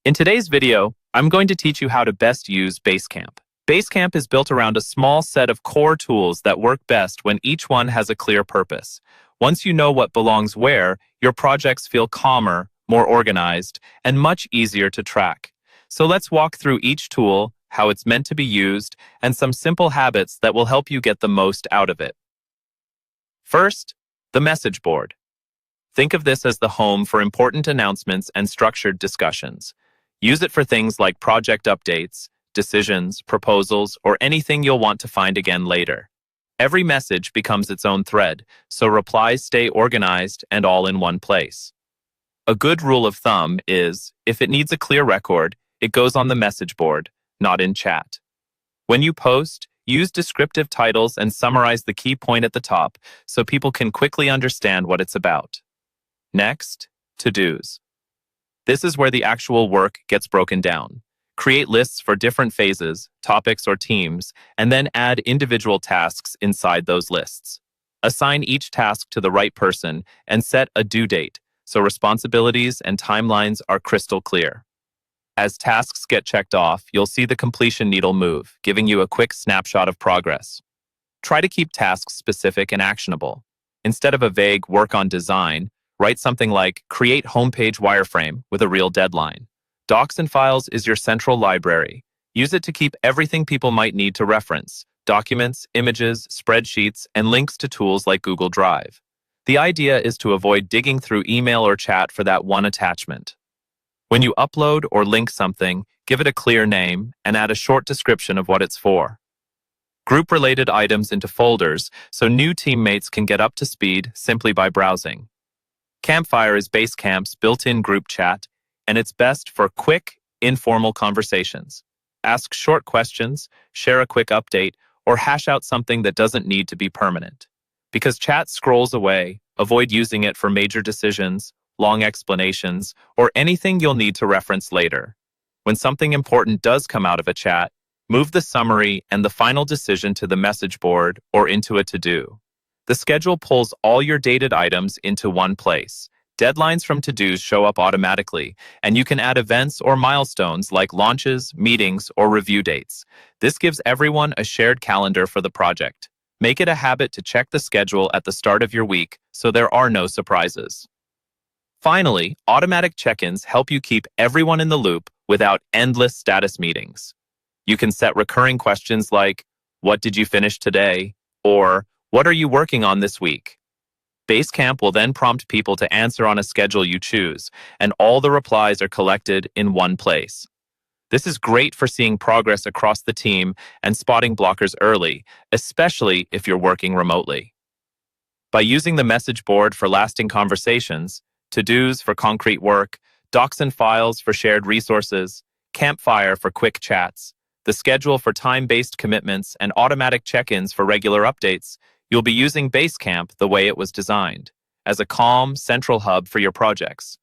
In today's video, I'm going to teach you how to best use Basecamp. Basecamp is built around a small set of core tools that work best when each one has a clear purpose. Once you know what belongs where, your projects feel calmer, more organized, and much easier to track. So let's walk through each tool, how it's meant to be used, and some simple habits that will help you get the most out of it. First, the message board. Think of this as the home for important announcements and structured discussions. Use it for things like project updates, decisions, proposals, or anything you'll want to find again later. Every message becomes its own thread, so replies stay organized and all in one place. A good rule of thumb is, if it needs a clear record, it goes on the message board, not in chat. When you post, use descriptive titles and summarize the key point at the top so people can quickly understand what it's about. Next, to-dos. This is where the actual work gets broken down. Create lists for different phases, topics, or teams, and then add individual tasks inside those lists. Assign each task to the right person and set a due date so responsibilities and timelines are crystal clear. As tasks get checked off, you'll see the completion needle move, giving you a quick snapshot of progress. Try to keep tasks specific and actionable. Instead of a vague work on design, write something like create homepage wireframe with a real deadline. Docs and Files is your central library. Use it to keep everything people might need to reference: documents, images, spreadsheets, and links to tools like Google Drive. The idea is to avoid digging through email or chat for that one attachment. When you upload or link something, give it a clear name and add a short description of what it's for. Group related items into folders so new teammates can get up to speed simply by browsing. Campfire is Basecamp's built-in group chat, and it's best for quick, informal conversations. Ask short questions, share a quick update, or hash out something that doesn't need to be permanent. Because chat scrolls away, avoid using it for major decisions, long explanations, or anything you'll need to reference later. When something important does come out of a chat, move the summary and the final decision to the message board or into a to-do. The schedule pulls all your dated items into one place. Deadlines from to-dos show up automatically, and you can add events or milestones like launches, meetings, or review dates. This gives everyone a shared calendar for the project. Make it a habit to check the schedule at the start of your week so there are no surprises. Finally, automatic check-ins help you keep everyone in the loop without endless status meetings. You can set recurring questions like, "What did you finish today?" or "What are you working on this week?" Basecamp will then prompt people to answer on a schedule you choose, and all the replies are collected in one place. This is great for seeing progress across the team and spotting blockers early, especially if you're working remotely. By using the message board for lasting conversations, to-dos for concrete work, Docs and Files for shared resources, Campfire for quick chats, the schedule for time-based commitments, and automatic check-ins for regular updates, you'll be using Basecamp the way it was designed, as a calm, central hub for your projects.